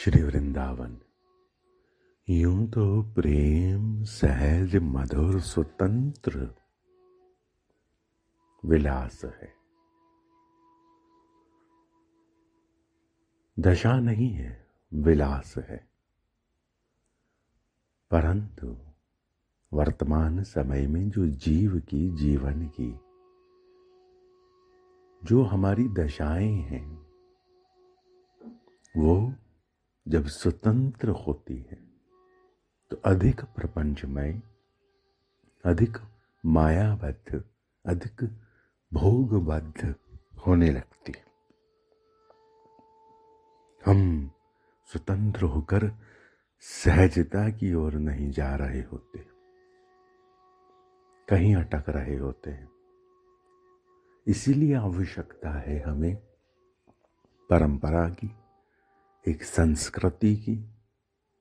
श्री वृंदावन। यूं तो प्रेम सहज मधुर स्वतंत्र विलास है, दशा नहीं है, विलास है। परंतु वर्तमान समय में जो जीव की जीवन की जो हमारी दशाएं हैं, वो जब स्वतंत्र होती है तो अधिक प्रपंचमय, अधिक मायाबद्ध, अधिक भोगबद्ध होने लगती है। हम स्वतंत्र होकर सहजता की ओर नहीं जा रहे होते, कहीं अटक रहे होते हैं। इसीलिए आवश्यकता है हमें परंपरा की, एक संस्कृति की,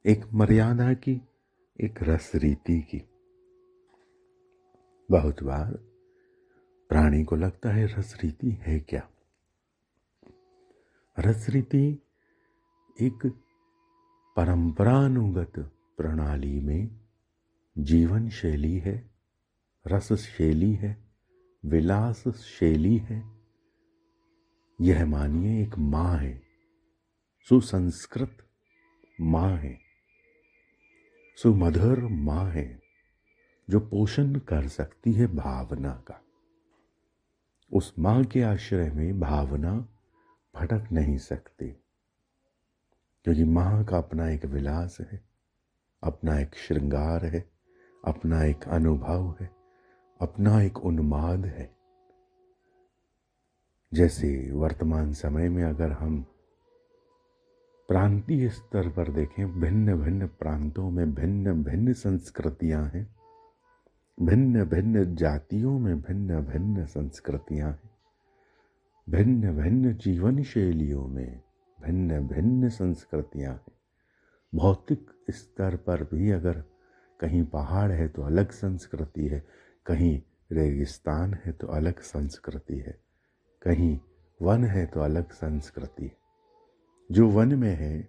एक मर्यादा की, एक रस रीति की। बहुत बार प्राणी को लगता है रस रीति है क्या? रस रीति एक परंपरानुगत प्रणाली में जीवन शैली है, रस शैली है, विलास शैली है। यह मानिए एक माँ है, सुसंस्कृत माँ है, सुमधुर माँ है, जो पोषण कर सकती है भावना का। उस माँ के आश्रय में भावना भटक नहीं सकती, क्योंकि माँ का अपना एक विलास है, अपना एक श्रृंगार है, अपना एक अनुभव है, अपना एक उन्माद है। जैसे वर्तमान समय में अगर हम प्रांतीय स्तर पर देखें, भिन्न भिन्न प्रांतों में भिन्न भिन्न संस्कृतियां हैं, भिन्न भिन्न जातियों में भिन्न भिन्न संस्कृतियां हैं, भिन्न भिन्न जीवन शैलियों में भिन्न भिन्न संस्कृतियां हैं। भौतिक स्तर पर भी अगर कहीं पहाड़ है तो अलग संस्कृति है, कहीं रेगिस्तान है तो अलग संस्कृति है, कहीं वन है तो अलग संस्कृति है। जो वन में है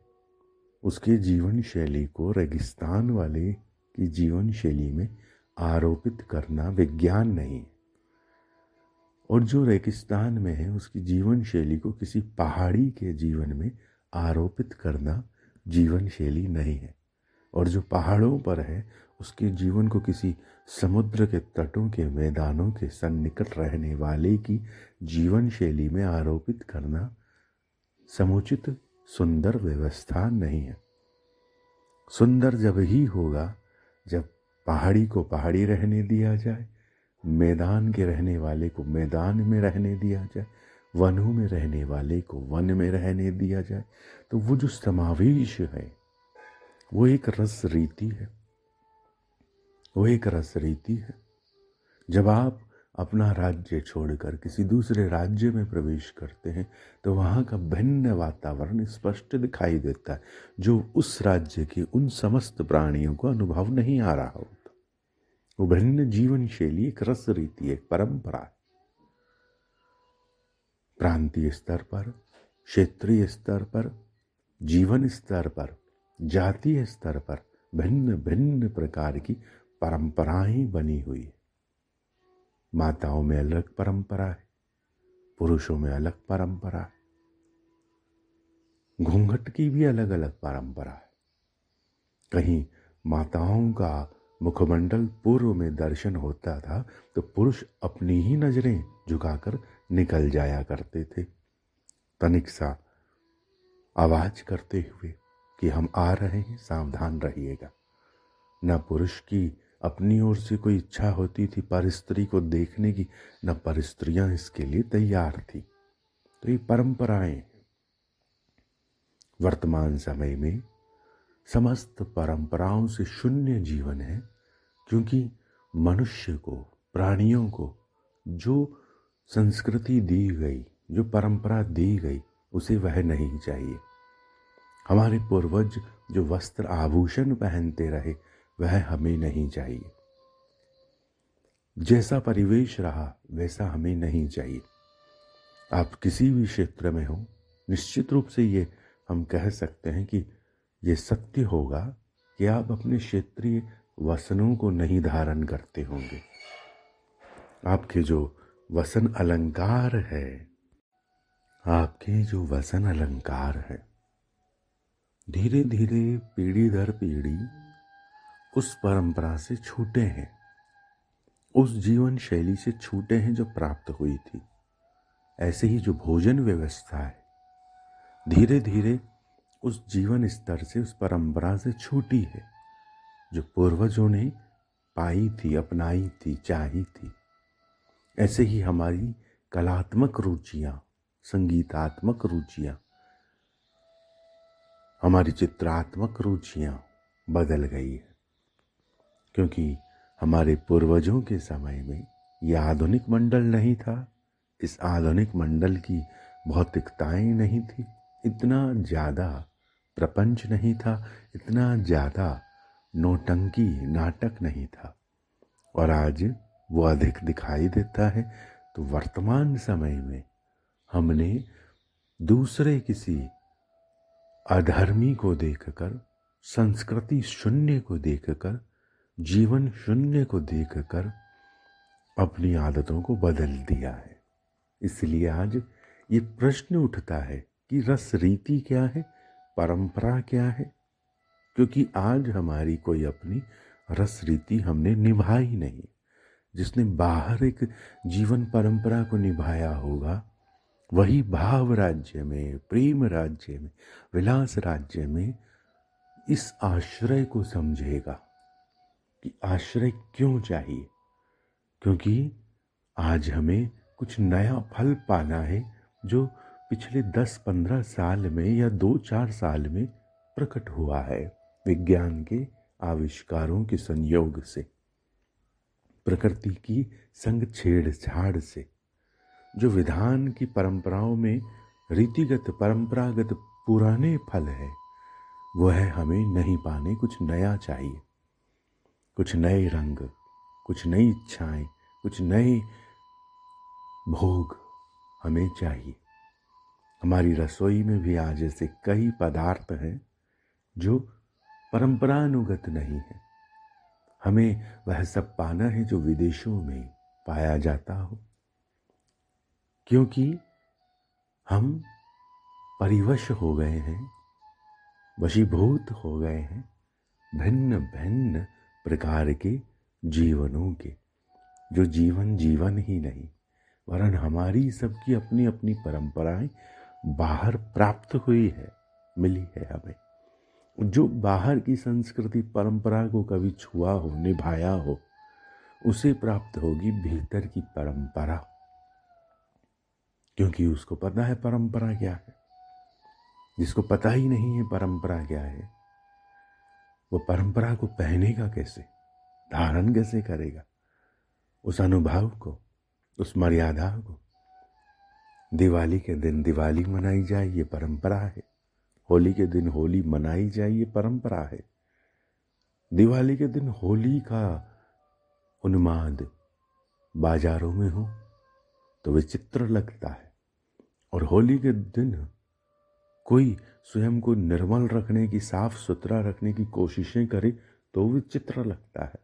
उसके जीवन शैली को रेगिस्तान वाले की जीवन शैली में आरोपित करना विज्ञान नहीं है, और जो रेगिस्तान में है उसकी जीवन शैली को किसी पहाड़ी के जीवन में आरोपित करना जीवन शैली नहीं है, और जो पहाड़ों पर है उसके जीवन को किसी समुद्र के तटों के मैदानों के सन्निकट रहने वाले की जीवन शैली में आरोपित करना समुचित सुंदर व्यवस्था नहीं है। सुंदर जब ही होगा जब पहाड़ी को पहाड़ी रहने दिया जाए, मैदान के रहने वाले को मैदान में रहने दिया जाए, वनों में रहने वाले को वन में रहने दिया जाए। तो वो जो समावेश है वो एक रस रीति है, वो एक रस रीति है। जब आप अपना राज्य छोड़कर किसी दूसरे राज्य में प्रवेश करते हैं तो वहाँ का भिन्न वातावरण स्पष्ट दिखाई देता है, जो उस राज्य के उन समस्त प्राणियों को अनुभव नहीं आ रहा होता। वो भिन्न जीवन शैली एक रस रीति, एक परंपरा है। प्रांतीय स्तर पर, क्षेत्रीय स्तर पर, जीवन स्तर पर, जातीय स्तर पर भिन्न भिन्न प्रकार की परंपराएं बनी हुई है। माताओं में अलग परंपरा है, पुरुषों में अलग परंपरा है, घूंघट की भी अलग अलग परंपरा है। कहीं माताओं का मुखमंडल पूर्व में दर्शन होता था तो पुरुष अपनी ही नजरें झुकाकर निकल जाया करते थे, तनिक सा आवाज करते हुए कि हम आ रहे हैं, सावधान रहिएगा। न पुरुष की अपनी ओर से कोई इच्छा होती थी परस्त्री को देखने की, न परस्त्रियां इसके लिए तैयार थी। तो ये परंपराएं वर्तमान समय में समस्त परंपराओं से शून्य जीवन है, क्योंकि मनुष्य को, प्राणियों को जो संस्कृति दी गई, जो परंपरा दी गई, उसे वह नहीं चाहिए। हमारे पूर्वज जो वस्त्र आभूषण पहनते रहे वह हमें नहीं चाहिए। जैसा परिवेश रहा वैसा हमें नहीं चाहिए। आप किसी भी क्षेत्र में हो, निश्चित रूप से ये हम कह सकते हैं कि ये सत्य होगा कि आप अपने क्षेत्रीय वसनों को नहीं धारण करते होंगे। आपके जो वसन अलंकार है, आपके जो वसन अलंकार है, धीरे धीरे पीढ़ी दर पीढ़ी उस परंपरा से छूटे हैं, उस जीवन शैली से छूटे हैं जो प्राप्त हुई थी। ऐसे ही जो भोजन व्यवस्था है, धीरे धीरे उस जीवन स्तर से, उस परंपरा से छूटी है जो पूर्वजों ने पाई थी, अपनाई थी, चाही थी। ऐसे ही हमारी कलात्मक रुचियां, संगीतात्मक रुचियां, हमारी चित्रात्मक रुचियां बदल गई है, क्योंकि हमारे पूर्वजों के समय में यह आधुनिक मंडल नहीं था। इस आधुनिक मंडल की भौतिकताएं नहीं थी, इतना ज़्यादा प्रपंच नहीं था, इतना ज़्यादा नौटंकी नाटक नहीं था, और आज वो अधिक दिखाई देता है। तो वर्तमान समय में हमने दूसरे किसी अधर्मी को देखकर, संस्कृति शून्य को देखकर, जीवन शून्य को देखकर अपनी आदतों को बदल दिया है। इसलिए आज ये प्रश्न उठता है कि रस रीति क्या है, परंपरा क्या है, क्योंकि आज हमारी कोई अपनी रस रीति हमने निभाई नहीं। जिसने बाहर एक जीवन परंपरा को निभाया होगा, वही भाव राज्य में, प्रेम राज्य में, विलास राज्य में इस आश्रय को समझेगा कि आश्रय क्यों चाहिए, क्योंकि आज हमें कुछ नया फल पाना है जो पिछले 10-15 साल में या 2-4 साल में प्रकट हुआ है विज्ञान के आविष्कारों के संयोग से, प्रकृति की संग छेड़छाड़ से। जो विधान की परंपराओं में रीतिगत परंपरागत पुराने फल है, वो है हमें नहीं पाने, कुछ नया चाहिए, कुछ नए रंग, कुछ नई इच्छाएं, कुछ नए भोग हमें चाहिए। हमारी रसोई में भी आज ऐसे कई पदार्थ हैं जो परंपरानुगत नहीं है। हमें वह सब पाना है जो विदेशों में पाया जाता हो, क्योंकि हम परिवश हो गए हैं, वशीभूत हो गए हैं भिन्न भिन्न प्रकार के जीवनों के, जो जीवन जीवन ही नहीं, वरन हमारी सबकी अपनी अपनी परंपराएं बाहर प्राप्त हुई है, मिली है हमें। जो बाहर की संस्कृति परंपरा को कभी छुआ हो, निभाया हो, उसे प्राप्त होगी भीतर की परंपरा, क्योंकि उसको पता है परंपरा क्या है। जिसको पता ही नहीं है परंपरा क्या है, वो परंपरा को पहनेगा कैसे, धारण कैसे करेगा, उस अनुभव को, उस मर्यादा को। दिवाली के दिन दिवाली मनाई जाए, ये परंपरा है। होली के दिन होली मनाई जाए, ये परंपरा है। दिवाली के दिन होली का उन्माद बाजारों में हो तो विचित्र लगता है, और होली के दिन कोई स्वयं को निर्मल रखने की, साफ सुथरा रखने की कोशिशें करे तो विचित्र लगता है,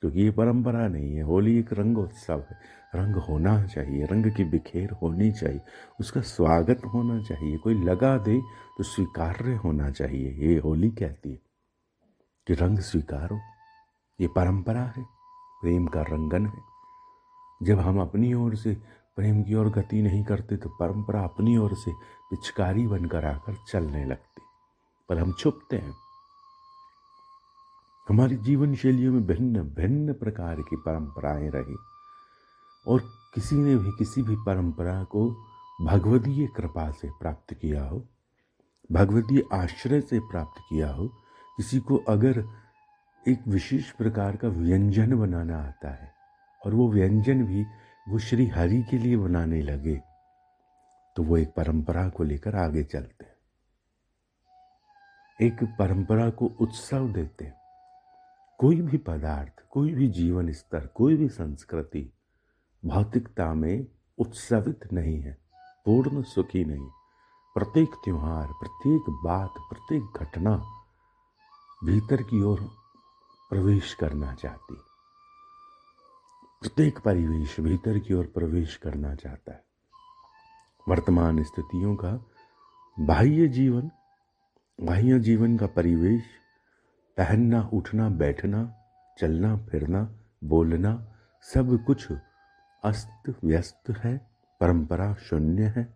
क्योंकि ये परंपरा नहीं है। होली एक रंगोत्सव है, रंग होना चाहिए, रंग की बिखेर होनी चाहिए, उसका स्वागत होना चाहिए, कोई लगा दे तो स्वीकार्य होना चाहिए। ये होली कहती है कि रंग स्वीकारो, ये परंपरा है, प्रेम का रंगन है। जब हम अपनी ओर से प्रेम की ओर गति नहीं करते तो परंपरा अपनी ओर से पिचकारी बनकर आकर चलने लगती, पर हम छुपते हैं। हमारी जीवन शैलियों में भिन्न भिन्न प्रकार की परंपराएं रही, और किसी ने भी किसी भी परंपरा को भगवदीय कृपा से प्राप्त किया हो, भगवदीय आश्रय से प्राप्त किया हो। किसी को अगर एक विशेष प्रकार का व्यंजन बनाना आता है, और वो व्यंजन भी वो श्री हरि के लिए बनाने लगे, तो वो एक परंपरा को लेकर आगे चलते हैं, एक परंपरा को उत्सव देते हैं। कोई भी पदार्थ, कोई भी जीवन स्तर, कोई भी संस्कृति भौतिकता में उत्सवित नहीं है, पूर्ण सुखी नहीं। प्रत्येक त्योहार, प्रत्येक बात, प्रत्येक घटना भीतर की ओर प्रवेश करना चाहती। प्रत्येक परिवेश भीतर की ओर प्रवेश करना चाहता है। वर्तमान स्थितियों का बाह्य जीवन का परिवेश, पहनना, उठना, बैठना, चलना फिरना, बोलना, सब कुछ अस्त व्यस्त है, परंपरा शून्य है,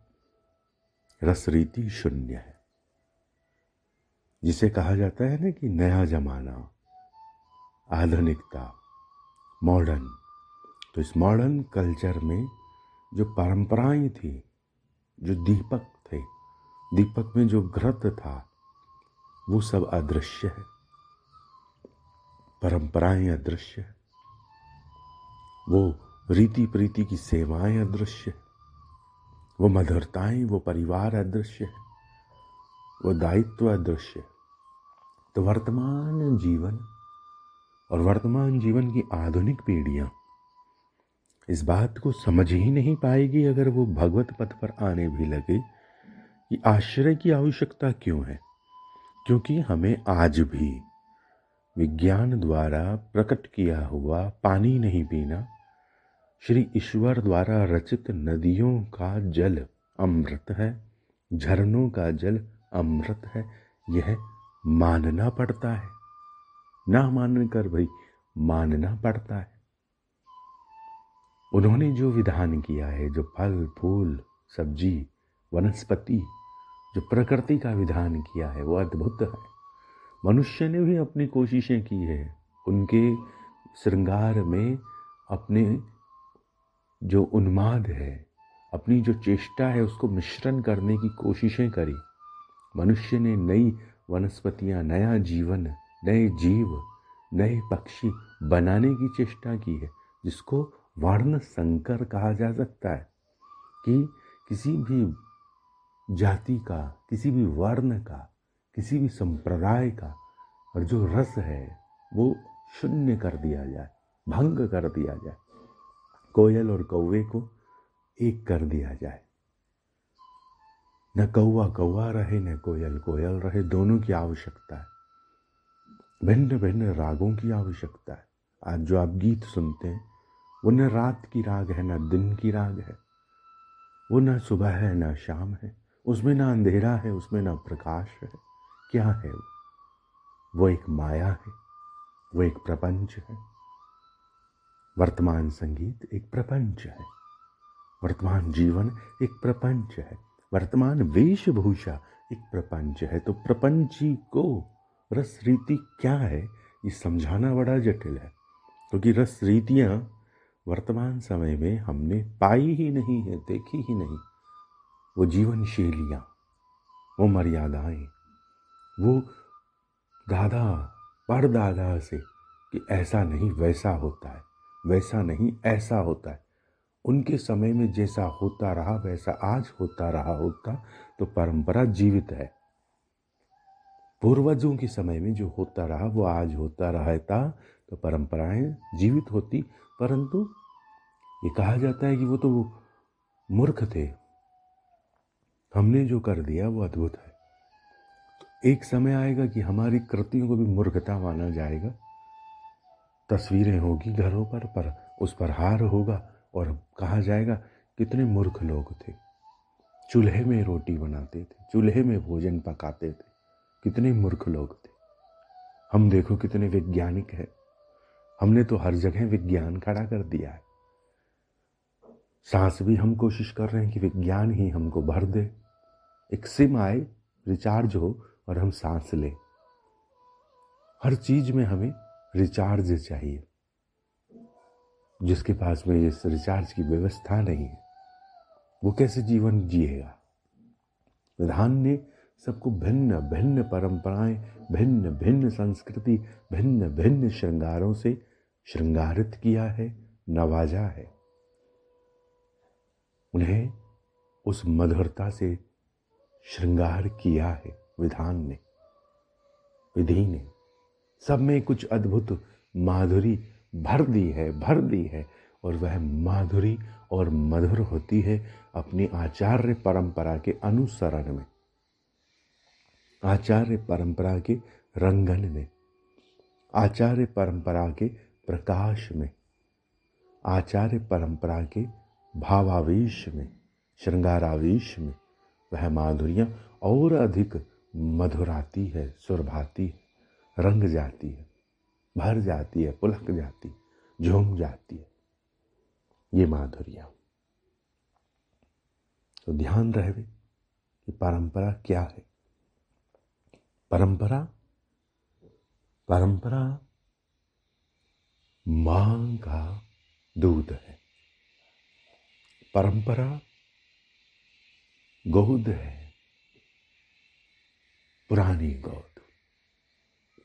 रसरीति शून्य है। जिसे कहा जाता है ना कि नया जमाना, आधुनिकता, मॉडर्न। तो इस मॉडर्न कल्चर में जो परंपराएं थी, जो दीपक थे, दीपक में जो घृत था, वो सब अदृश्य है। परंपराएं अदृश्य है, वो रीति प्रीति की सेवाएं अदृश्य है, वो मधुरताएं, वो परिवार अदृश्य है, वो दायित्व अदृश्य है। तो वर्तमान जीवन और वर्तमान जीवन की आधुनिक पीढ़ियां इस बात को समझ ही नहीं पाएगी, अगर वो भगवत पथ पर आने भी लगे, कि आश्रय की आवश्यकता क्यों है। क्योंकि हमें आज भी विज्ञान द्वारा प्रकट किया हुआ पानी नहीं पीना, श्री ईश्वर द्वारा रचित नदियों का जल अमृत है, झरनों का जल अमृत है, यह मानना पड़ता है। ना मानकर भाई मानना पड़ता है। उन्होंने जो विधान किया है, जो फल फूल सब्जी वनस्पति, जो प्रकृति का विधान किया है, वो अद्भुत है। मनुष्य ने भी अपनी कोशिशें की है, उनके श्रृंगार में अपने जो उन्माद है, अपनी जो चेष्टा है, उसको मिश्रण करने की कोशिशें करी। मनुष्य ने नई वनस्पतियां, नया जीवन, नए जीव, नए पक्षी बनाने की चेष्टा की है, जिसको वर्ण संकर कहा जा सकता है। कि किसी भी जाति का, किसी भी वर्ण का, किसी भी संप्रदाय का और जो रस है वो शून्य कर दिया जाए, भंग कर दिया जाए। कोयल और कौवे को एक कर दिया जाए। न कौवा कौवा रहे, न कोयल कोयल रहे, दोनों की आवश्यकता है। भिन्न भिन्न रागों की आवश्यकता है। आज जो आप गीत सुनते हैं वो न रात की राग है, न दिन की राग है, वो न सुबह है न शाम है, उसमें ना अंधेरा है, उसमें ना प्रकाश है। क्या है वो एक माया है, वो एक प्रपंच है। वर्तमान संगीत एक प्रपंच है, वर्तमान जीवन एक प्रपंच है, वर्तमान वेशभूषा एक प्रपंच है। तो प्रपंची को रस रीति क्या है, ये समझाना बड़ा जटिल है। क्योंकि रस रीतियां वर्तमान समय में हमने पाई ही नहीं है, देखी ही नहीं। वो जीवन शैलियां, वो मर्यादाएं, वो दादा परदादा से कि ऐसा नहीं वैसा होता है, वैसा नहीं ऐसा होता है, उनके समय में जैसा होता रहा वैसा आज होता रहा होता तो परंपरा जीवित है। पूर्वजों के समय में जो होता रहा वो आज होता रहता तो परंपराएं जीवित होती। परंतु ये कहा जाता है कि वो तो मूर्ख थे, हमने जो कर दिया वो अद्भुत है। तो एक समय आएगा कि हमारी कृतियों को भी मूर्खता माना जाएगा। तस्वीरें होगी घरों पर उस पर हार होगा और कहा जाएगा कितने मूर्ख लोग थे, चूल्हे में रोटी बनाते थे, चूल्हे में भोजन पकाते थे, कितने मूर्ख लोग थे। हम देखो कितने वैज्ञानिक हैं, हमने तो हर जगह विज्ञान खड़ा कर दिया है। सांस भी हम कोशिश कर रहे हैं कि विज्ञान ही हमको भर दे, एक सिम आए, रिचार्ज हो और हम सांस लें। हर चीज में हमें रिचार्ज चाहिए। जिसके पास में इस रिचार्ज की व्यवस्था नहीं है वो कैसे जीवन जिएगा। विधान ने सबको भिन्न भिन्न परंपराएं, भिन्न भिन्न संस्कृति, भिन्न भिन्न श्रृंगारों से श्रृंगारित किया है, नवाजा है। उन्हें उस मधुरता से श्रृंगार किया है विधान ने, विधि ने। सब में कुछ अद्भुत माधुरी भर दी है और वह माधुरी और मधुर होती है अपनी आचार्य परंपरा के अनुसरण में, आचार्य परंपरा के रंगन में, आचार्य परंपरा के प्रकाश में, आचार्य परंपरा के भावावेश में, श्रृंगारावेश में वह माधुर्य और अधिक मधुराती है, सुरभाती है, रंग जाती है, भर जाती है, पुलक जाती, झूम जाती है ये माधुर्य। तो ध्यान रहे कि परंपरा क्या है। परंपरा परंपरा मां का दूध है, परंपरा गोद है, पुरानी गोद,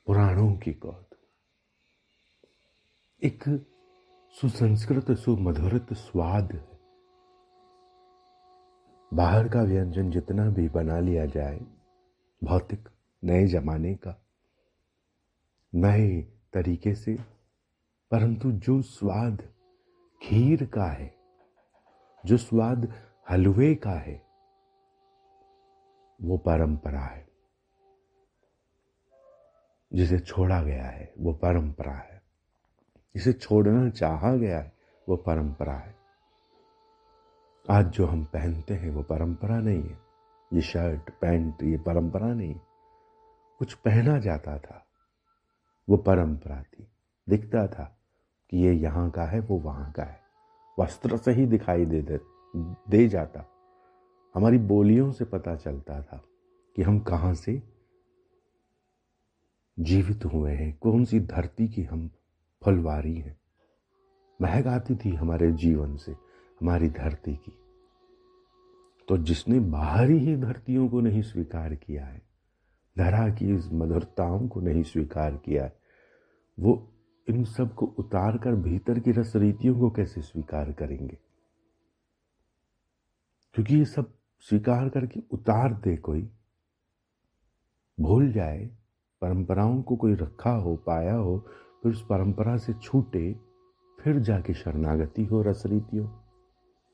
पुराणों की गोद, एक सुसंस्कृत सुमधुरित स्वाद है। बाहर का व्यंजन जितना भी बना लिया जाए, भौतिक नए जमाने का, नए तरीके से, परंतु जो स्वाद खीर का है, जो स्वाद हलवे का है, वो परंपरा है। जिसे छोड़ा गया है वो परंपरा है, जिसे छोड़ना चाहा गया है वो परंपरा है। आज जो हम पहनते हैं वो परंपरा नहीं है। ये शर्ट पैंट ये परंपरा नहीं, कुछ पहना जाता था वो परंपरा थी। दिखता था कि ये यहाँ का है वो वहाँ का है, वस्त्र से ही दिखाई दे जाता। हमारी बोलियों से पता चलता था कि हम कहाँ से जीवित हुए हैं, कौन सी धरती की हम फुलवारी हैं। महक आती थी हमारे जीवन से, हमारी धरती की। तो जिसने बाहरी ही धरतियों को नहीं स्वीकार किया है, धरा की इस मधुरताओं को नहीं स्वीकार किया है, वो इन सब को उतार कर भीतर की रस रीतियों को कैसे स्वीकार करेंगे। क्योंकि ये सब स्वीकार करके उतार दे, कोई भूल जाए, परंपराओं को कोई रखा हो, पाया हो, फिर उस परंपरा से छूटे, फिर जाके शरणागति हो रस रीतियों।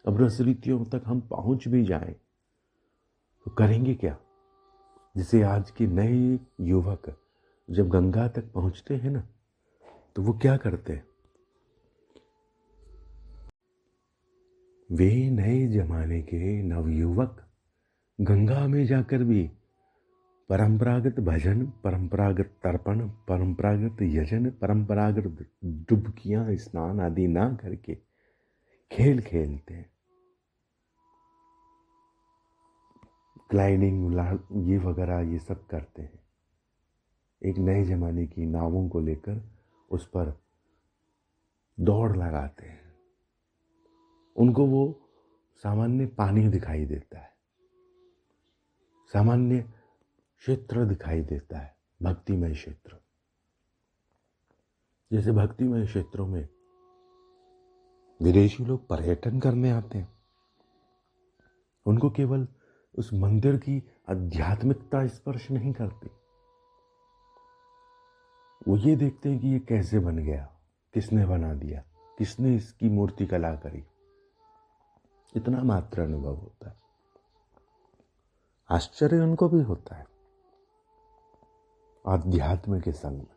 अब रस रीतियों तक हम पहुंच भी जाएं तो करेंगे क्या। जिसे आज के नए युवक जब गंगा तक पहुंचते हैं ना, तो वो क्या करते हैं, वे नए जमाने के नवयुवक गंगा में जाकर भी परंपरागत भजन, परंपरागत तर्पण, परंपरागत यजन, परंपरागत डुबकियां, स्नान आदि ना करके खेल खेलते हैं। ग्लाइडिंग ये वगैरह ये सब करते हैं। एक नए जमाने की नावों को लेकर उस पर दौड़ लगाते हैं। उनको वो सामान्य पानी दिखाई देता है, सामान्य क्षेत्र दिखाई देता है, भक्तिमय क्षेत्र। जैसे भक्तिमय क्षेत्रों में विदेशी लोग पर्यटन करने आते हैं, उनको केवल उस मंदिर की आध्यात्मिकता स्पर्श नहीं करती, वो ये देखते हैं कि ये कैसे बन गया, किसने बना दिया, किसने इसकी मूर्ति कला करी। इतना मात्र अनुभव होता है। आश्चर्य उनको भी होता है आध्यात्म के संग में,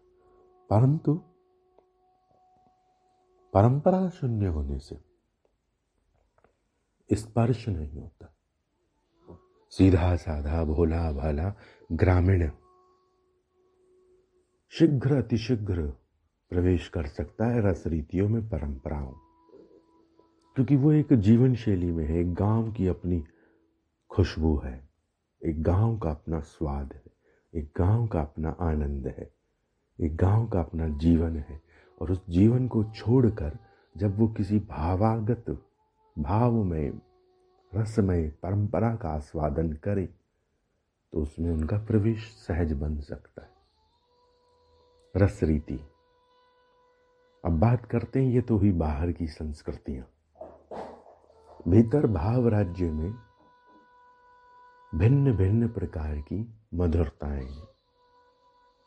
परंतु परंपरा शून्य होने से स्पर्श नहीं होता। सीधा साधा भोला भाला ग्रामीण शीघ्र अतिशीघ्र प्रवेश कर सकता है रस रीतियों में, परंपराओं, क्योंकि वो एक जीवन शैली में है। एक गांव की अपनी खुशबू है, एक गांव का अपना स्वाद है, एक गांव का अपना आनंद है, एक गांव का अपना जीवन है। और उस जीवन को छोड़कर जब वो किसी भावागत भावमय रसमय परंपरा का आस्वादन करे तो उसमें उनका प्रवेश सहज बन सकता है। रस रीति, अब बात करते हैं, ये तो हुई बाहर की संस्कृतियां। भीतर भाव राज्य में भिन्न भिन्न प्रकार की मधुरताएं हैं,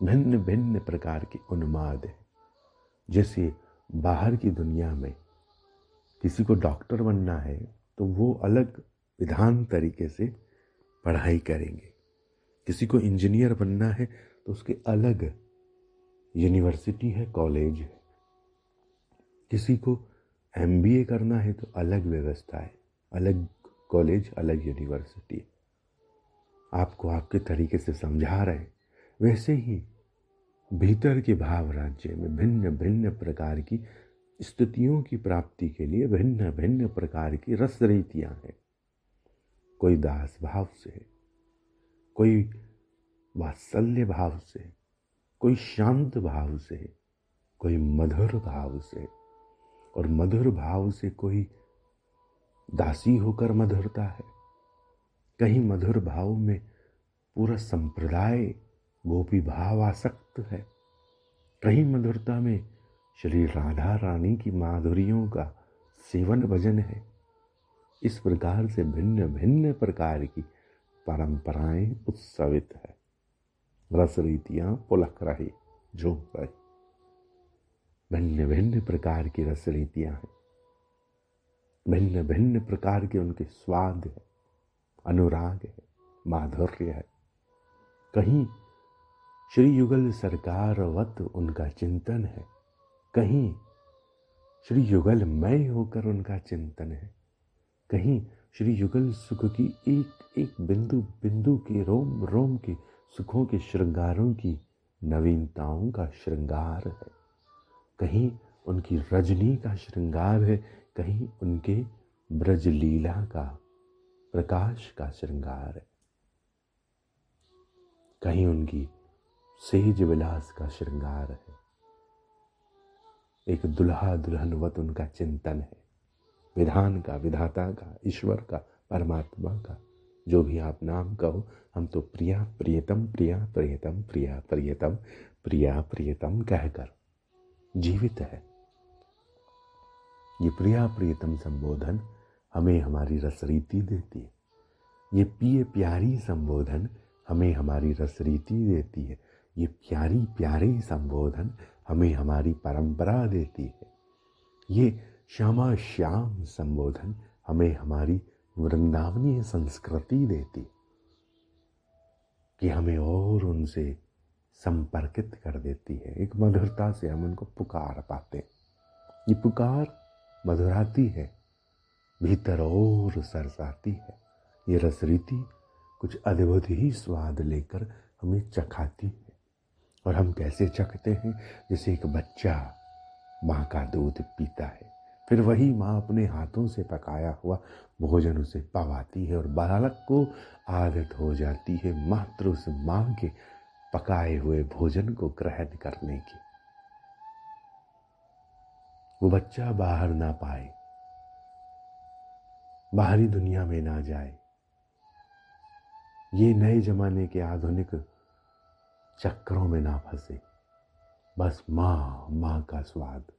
भिन्न भिन्न प्रकार के उन्माद है। जैसे बाहर की दुनिया में किसी को डॉक्टर बनना है तो वो अलग विधान तरीके से पढ़ाई करेंगे, किसी को इंजीनियर बनना है तो उसके अलग यूनिवर्सिटी है, कॉलेज है। किसी को एमबीए करना है तो अलग व्यवस्था है, अलग कॉलेज, अलग यूनिवर्सिटी। आपको आपके तरीके से समझा रहे हैं। वैसे ही भीतर के भाव राज्य में भिन्न भिन्न प्रकार की स्थितियों की प्राप्ति के लिए भिन्न भिन्न प्रकार की रस रीतियां हैं। कोई दास भाव से है, कोई वात्सल्य भाव से, कोई शांत भाव से, कोई मधुर भाव से, और मधुर भाव से कोई दासी होकर मधुरता है। कहीं मधुर भाव में पूरा संप्रदाय गोपी भाव आसक्त है, कहीं मधुरता में श्री राधा रानी की माधुरियों का सेवन भजन है। इस प्रकार से भिन्न भिन्न प्रकार की परंपराएं उत्सवित है, रस रीतियां पुलक रही, झूम रही। भिन्न भिन्न प्रकार की रस रीतियां हैं, भिन्न भिन्न प्रकार के उनके स्वाद है, अनुराग है, माधुर्य है। कहीं श्री युगल सरकार वत उनका चिंतन है, कहीं श्री युगल मय होकर उनका चिंतन है, कहीं श्री युगल सुख की एक एक बिंदु बिंदु के रोम रोम के सुखों के श्रृंगारों की नवीनताओं का श्रृंगार है, कहीं उनकी रजनी का श्रृंगार है, कहीं उनके ब्रज लीला का प्रकाश का श्रृंगार है, कहीं उनकी सेज विलास का श्रृंगार है। एक दुल्हा दुल्हनवत उनका चिंतन है, विधान का, विधाता का, ईश्वर का, परमात्मा का, जो भी आप नाम कहो। हम तो प्रिया प्रियतम, प्रिया प्रियतम, प्रिया प्रियतम, प्रिया प्रियतम कहकर जीवित है। ये प्रिया प्रियतम संबोधन हमें हमारी रसरीति देती है। ये पिए प्यारी संबोधन हमें हमारी रसरीति देती है। ये प्यारी प्यारी संबोधन हमें हमारी परंपरा देती है। ये श्यामा श्याम संबोधन हमें हमारी वृंदावनीय संस्कृति देती, कि हमें और उनसे संपर्कित कर देती है। एक मधुरता से हम उनको पुकार पाते। ये पुकार मधुराती है, भीतर और सरसाती है। ये रसरीति कुछ अद्भुत ही स्वाद लेकर हमें चखाती है। और हम कैसे चखते हैं? जैसे एक बच्चा माँ का दूध पीता है, फिर वही माँ अपने हाथों से पकाया हुआ भोजन उसे पवाती है, और बालक को आदत हो जाती है मात्र उस माँ के पकाए हुए भोजन को ग्रहण करने की। वो बच्चा बाहर ना पाए, बाहरी दुनिया में ना जाए, ये नए जमाने के आधुनिक चक्रों में ना फंसे। बस माँ का स्वाद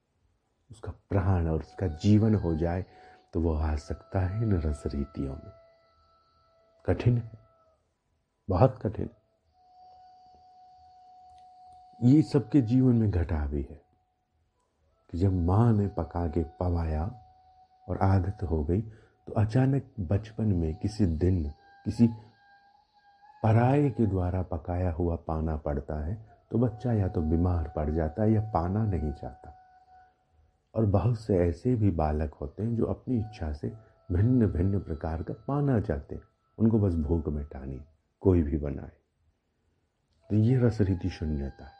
उसका प्राण और उसका जीवन हो जाए, तो वो आ सकता है इन रस रीतियों में। कठिन है, बहुत कठिन। ये सबके जीवन में घटा भी है कि जब माँ ने पका के पवाया और आदत हो गई, तो अचानक बचपन में किसी दिन किसी पराये के द्वारा पकाया हुआ पाना पड़ता है, तो बच्चा या तो बीमार पड़ जाता है या पाना नहीं चाहता। और बहुत से ऐसे भी बालक होते हैं जो अपनी इच्छा से भिन्न भिन्न प्रकार का पाना चाहते हैं, उनको बस भूख मिटानी, कोई भी बनाए। तो ये रसरीति शून्यता है।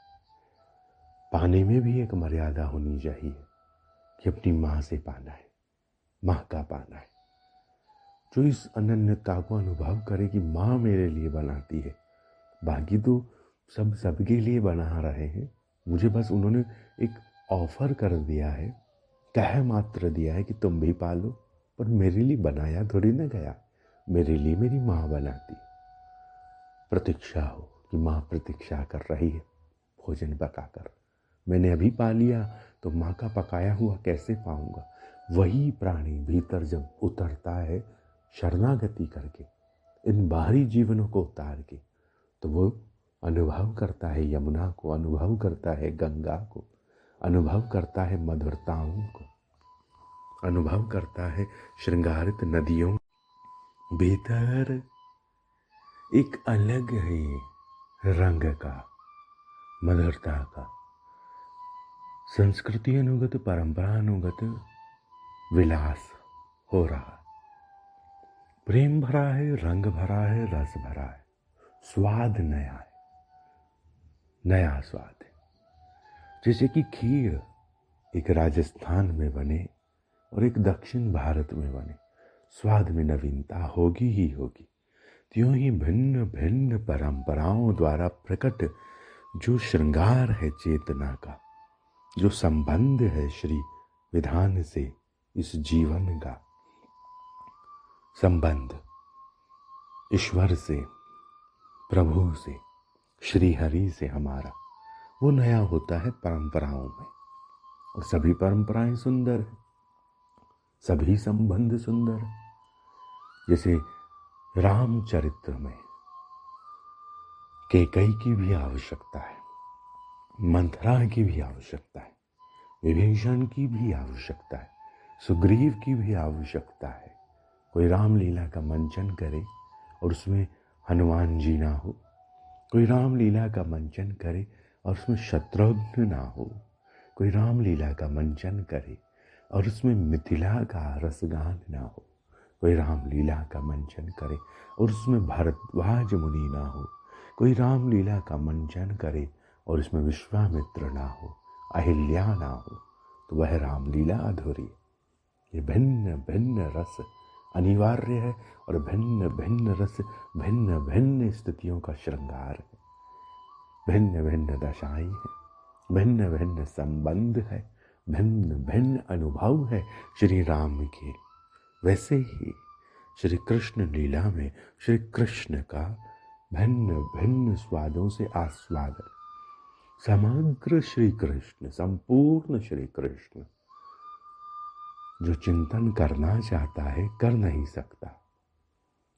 पाने में भी एक मर्यादा होनी चाहिए कि अपनी माँ से पाना है, माँ का पाना है। जो इस अनन्यता को अनुभव करे कि माँ मेरे लिए बनाती है, बाकी तो सब सबके लिए बना रहे हैं, मुझे बस उन्होंने एक ऑफर कर दिया है, कह मात्र दिया है कि तुम भी पालो, पर मेरे लिए बनाया थोड़ी ना गया। मेरे लिए मेरी माँ बनाती। प्रतीक्षा हो कि माँ प्रतीक्षा कर रही है भोजन पकाकर। मैंने अभी पा लिया तो माँ का पकाया हुआ कैसे पाऊंगा? वही प्राणी भीतर जब उतरता है शरणागति करके, इन बाहरी जीवनों को उतार के, तो वो अनुभव करता है यमुना को, अनुभव करता है गंगा को, अनुभव करता है मधुरताओं को, अनुभव करता है श्रृंगारित नदियों। भीतर एक अलग है रंग का मधुरता का, संस्कृति अनुगत, परंपरानुगत विलास हो रहा है। प्रेम भरा है, रंग भरा है, रस भरा है, स्वाद नया है, नया स्वाद है। जैसे कि खीर एक राजस्थान में बने और एक दक्षिण भारत में बने, स्वाद में नवीनता होगी ही होगी। त्यों ही भिन्न भिन्न परंपराओं द्वारा प्रकट जो श्रृंगार है चेतना का, जो संबंध है श्री विधान से, इस जीवन का संबंध ईश्वर से, प्रभु से, श्री हरि से हमारा, वो नया होता है परंपराओं में। और सभी परंपराएं सुंदर है, सभी संबंध सुंदर है। जैसे रामचरित्र में कैकेयी की भी आवश्यकता है, मंथरा की भी आवश्यकता है, विभीषण की भी आवश्यकता है, सुग्रीव की भी आवश्यकता है। कोई रामलीला का मंचन करे और उसमें हनुमान जी ना हो, कोई रामलीला का मंचन करे और उसमें शत्रुघ्न ना हो, कोई रामलीला का मंचन करे और उसमें मिथिला का रसगान ना हो, कोई रामलीला का मंचन करे और उसमें भरद्वाज मुनि ना हो, कोई रामलीला का मंचन करे और उसमें विश्वामित्र ना हो, अहिल्या ना हो, तो वह रामलीला अधूरी है। ये भिन्न भिन्न रस अनिवार्य है और भिन्न भिन्न रस भिन्न भिन्न स्थितियों का श्रृंगार है, भिन्न भिन्न दशाएं हैं, भिन्न भिन्न संबंध है, भिन्न भिन्न अनुभव है श्री राम के। वैसे ही श्री कृष्ण लीला में श्री कृष्ण का भिन्न भिन्न स्वादों से आस्वादन, समग्र श्री कृष्ण, संपूर्ण श्री कृष्ण जो चिंतन करना चाहता है कर नहीं सकता,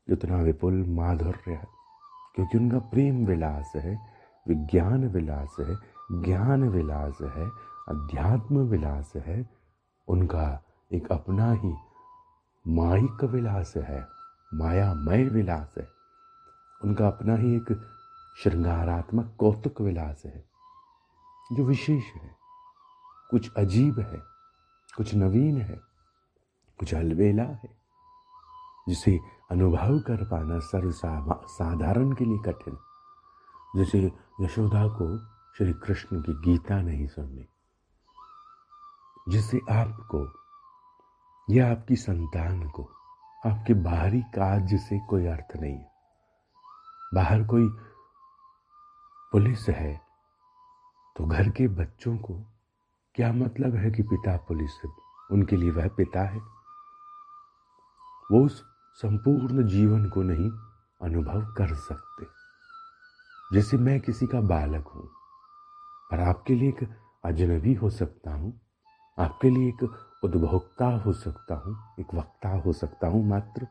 इतना विपुल माधुर्य है, क्योंकि उनका प्रेम विलास है, विज्ञान विलास है, ज्ञान विलास है, अध्यात्म विलास है, उनका एक अपना ही मायिक विलास है, मायामय विलास है, उनका अपना ही एक श्रृंगारात्मक कौतुक विलास है जो विशेष है, कुछ अजीब है, कुछ नवीन है, कुछ अलबेला है, जिसे अनुभव कर पाना सर्वसाधारण के लिए कठिन। जैसे यशोदा को श्री कृष्ण की गीता नहीं सुननी, जिसे आपको या आपकी संतान को आपके बाहरी कार्य से कोई अर्थ नहीं है। बाहर कोई पुलिस है तो घर के बच्चों को क्या मतलब है कि पिता पुलिस है, उनके लिए वह पिता है। वो उस संपूर्ण जीवन को नहीं अनुभव कर सकते। जैसे मैं किसी का बालक हूं, पर आपके लिए एक अजनबी हो सकता हूं, आपके लिए एक उद्भोक्ता हो सकता हूं, एक वक्ता हो सकता हूं मात्र,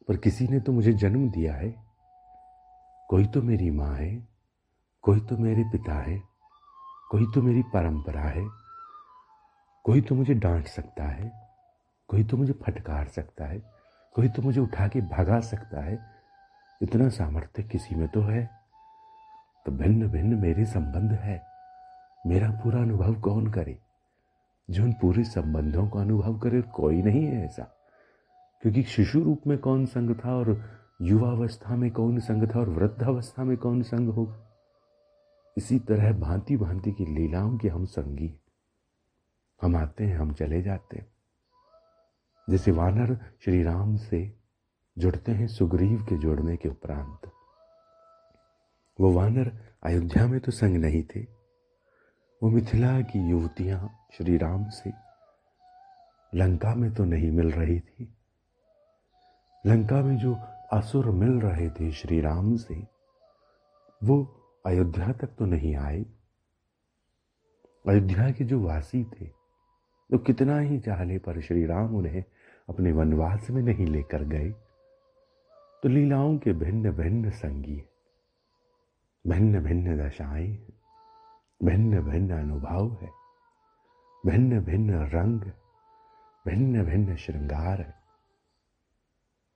पर किसी ने तो मुझे जन्म दिया है। कोई तो मेरी माँ है, कोई तो मेरे पिता है, कोई तो मेरी परंपरा है, कोई तो मुझे डांट सकता है, कोई तो मुझे फटकार सकता है, कोई तो मुझे उठा के भगा सकता है। इतना सामर्थ्य किसी में तो है। तो भिन्न भिन्न मेरे संबंध है, मेरा पूरा अनुभव कौन करे? जो उन पूरे संबंधों का अनुभव करे कोई नहीं है ऐसा। क्योंकि शिशु रूप में कौन संग था और युवावस्था में कौन संग था और वृद्धावस्था में कौन संग होगा। इसी तरह भांति भांति की लीलाओं के हम संगी, हम आते हैं, हम चले जाते हैं। जैसे वानर श्री राम से जुड़ते हैं सुग्रीव के जुड़ने के उपरांत। वो वानर अयोध्या में तो संग नहीं थे, वो मिथिला की युवतियां श्री राम से लंका में तो नहीं मिल रही थी। लंका में जो असुर मिल रहे थे श्री राम से, वो अयोध्या तक तो नहीं आए। अयोध्या के जो वासी थे तो कितना ही चाहने पर श्री राम उन्हें अपने वनवास में नहीं लेकर गए। तो लीलाओं के भिन्न भिन्न संगी, भिन्न भिन्न दशाएं, भिन्न भिन्न अनुभव है, भिन्न भिन्न रंग, भिन्न भिन्न श्रृंगार है।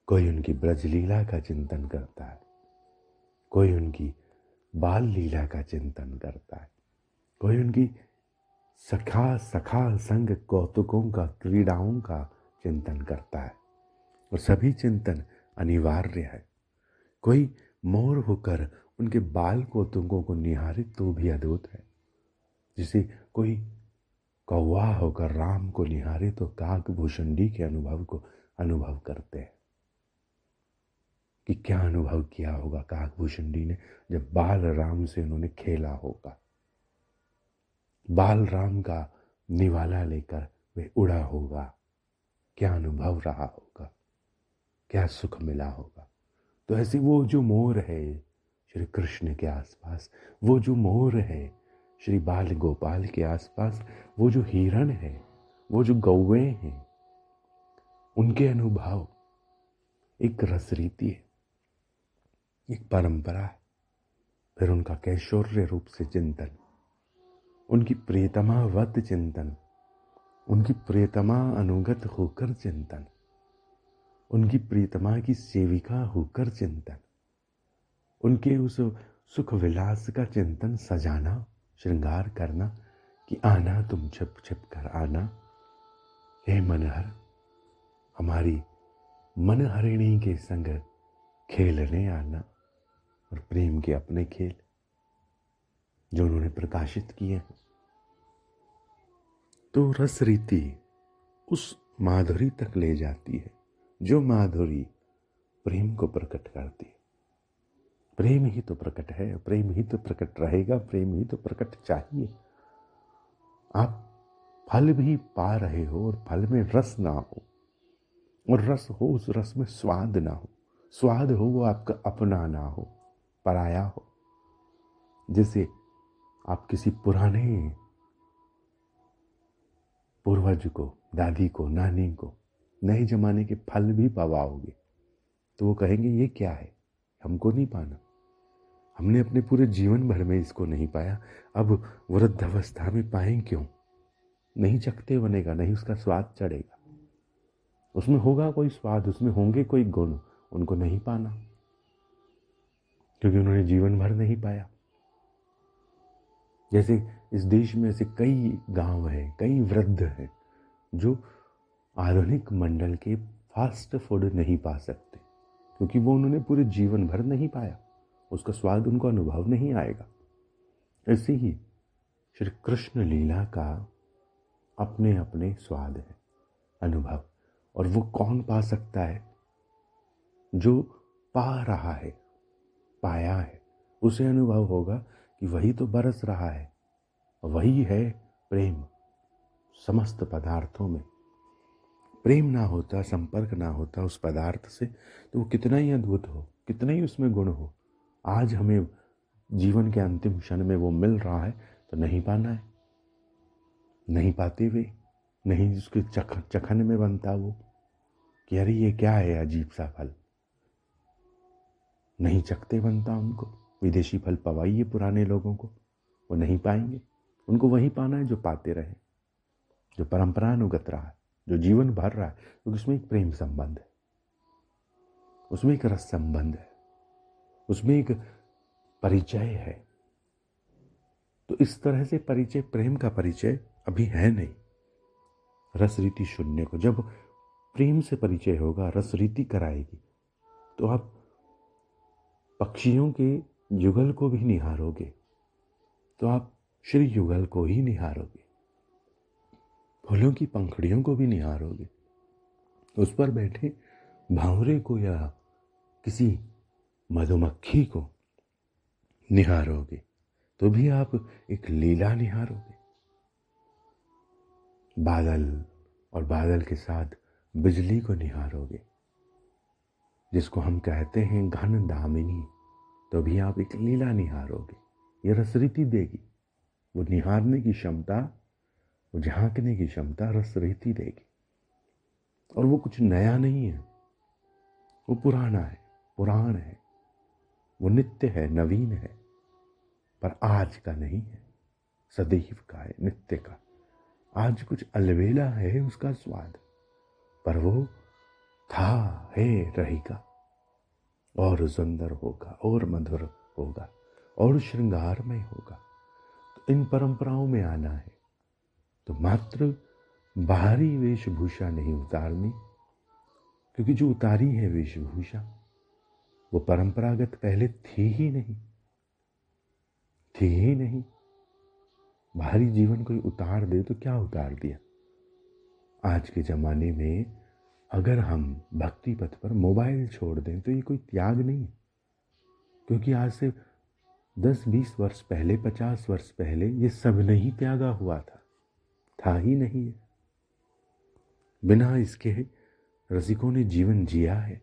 कोई उनकी ब्रज लीला का चिंतन करता है, कोई उनकी बाल लीला का चिंतन करता है, कोई उनकी सखा सखा संग कौतुकों का, क्रीड़ाओं का चिंतन करता है। और सभी चिंतन अनिवार्य है। कोई मोर होकर उनके बाल कौतुकों को निहारे तो भी अद्भुत है। जिसे कोई कौवा होकर राम को निहारे तो काकभूषणी के अनुभव को अनुभव करते हैं कि क्या अनुभव किया होगा काकभूषणी ने जब बाल राम से उन्होंने खेला होगा, बाल राम का निवाला लेकर वे उड़ा होगा, क्या अनुभव रहा होगा, क्या सुख मिला होगा। तो ऐसे वो जो मोर है श्री कृष्ण के आसपास, वो जो मोर है श्री बाल गोपाल के आसपास, वो जो हिरण है, वो जो गौवे हैं, उनके अनुभव एक रसरीति है, एक परंपरा है। फिर उनका कैशोर्य रूप से चिंतन, उनकी प्रियतमावत चिंतन, उनकी प्रियतमा अनुगत होकर चिंतन, उनकी प्रियतमा की सेविका होकर चिंतन, उनके उस सुख विलास का चिंतन, सजाना, श्रृंगार करना कि आना तुम छिप छिप कर आना, हे मनहर, हमारी मनहरिणी के संग खेलने आना। और प्रेम के अपने खेल जो उन्होंने प्रकाशित किए हैं। तो रस रीति उस माधुरी तक ले जाती है जो माधुरी प्रेम को प्रकट करती है। प्रेम ही तो प्रकट है, प्रेम ही तो प्रकट रहेगा, प्रेम ही तो प्रकट चाहिए। आप फल भी पा रहे हो और फल में रस ना हो, और रस हो उस रस में स्वाद ना हो, स्वाद हो वो आपका अपना ना हो, पराया हो। जैसे आप किसी पुराने पूर्वज को, दादी को, नानी को नए जमाने के फल भी पवाओगे तो वो कहेंगे ये क्या है, हमको नहीं पाना, हमने अपने पूरे जीवन भर में इसको नहीं पाया, अब वृद्धावस्था में पाएं क्यों? नहीं चखते बनेगा, नहीं उसका स्वाद चढ़ेगा, उसमें होगा कोई स्वाद, उसमें होंगे कोई गुण, उनको नहीं पाना क्योंकि उन्होंने जीवन भर नहीं पाया। जैसे इस देश में ऐसे कई गांव हैं, कई वृद्ध हैं जो आधुनिक मंडल के फास्ट फूड नहीं पा सकते क्योंकि वो उन्होंने पूरे जीवन भर नहीं पाया, उसका स्वाद उनको अनुभव नहीं आएगा। ऐसे ही श्री कृष्ण लीला का अपने अपने स्वाद है, अनुभव, और वो कौन पा सकता है? जो पा रहा है, पाया है, उसे अनुभव होगा कि वही तो बरस रहा है, वही है प्रेम। समस्त पदार्थों में प्रेम ना होता, संपर्क ना होता उस पदार्थ से तो वो कितना ही अद्भुत हो, कितना ही उसमें गुण हो, आज हमें जीवन के अंतिम क्षण में वो मिल रहा है तो नहीं पाना है, नहीं पाते हुए, नहीं उसके चखन में बनता वो कि अरे ये क्या है अजीब सा फल, नहीं चखते बनता उनको। विदेशी फल पवाइए पुराने लोगों को, वो नहीं पाएंगे, उनको वही पाना है जो पाते रहे, जो परंपरानुगत रहा है, जो जीवन भर रहा है, क्योंकि उसमें एक प्रेम संबंध है, उसमें एक रस संबंध है, उसमें एक परिचय है। तो इस तरह से परिचय, प्रेम का परिचय अभी है नहीं। रस रीति शून्य को जब प्रेम से परिचय होगा, रस रीति कराएगी, तो आप पक्षियों के युगल को भी निहारोगे तो आप श्री युगल को ही निहारोगे, फूलों की पंखुड़ियों को भी निहारोगे, उस पर बैठे भांवरे को या किसी मधुमक्खी को निहारोगे तो भी आप एक लीला निहारोगे। बादल और बादल के साथ बिजली को निहारोगे, जिसको हम कहते हैं घन दामिनी, तो भी आप एक लीला निहारोगे। ये रसरीति देगी, वो निहारने की क्षमता, वो झांकने की क्षमता रसरीति देगी। और वो कुछ नया नहीं है, वो पुराना है, पुराण है, वो नित्य है, नवीन है, पर आज का नहीं है, सदैव का है, नित्य का। आज कुछ अलबेला है उसका स्वाद, पर वो था, है, रहेगा, और सुंदर होगा और मधुर होगा और श्रृंगारमय होगा। तो इन परंपराओं में आना है तो मात्र बाहरी वेशभूषा नहीं उतारनी, क्योंकि जो उतारी है वेशभूषा वो परंपरागत पहले थी ही नहीं, थी ही नहीं। बाहरी जीवन कोई उतार दे तो क्या उतार दिया। आज के ज़माने में अगर हम भक्ति पथ पर मोबाइल छोड़ दें तो ये कोई त्याग नहीं है, क्योंकि आज से 10-20 वर्ष पहले, 50 वर्ष पहले ये सब नहीं त्यागा हुआ था ही नहीं है। बिना इसके रसिकों ने जीवन जिया है,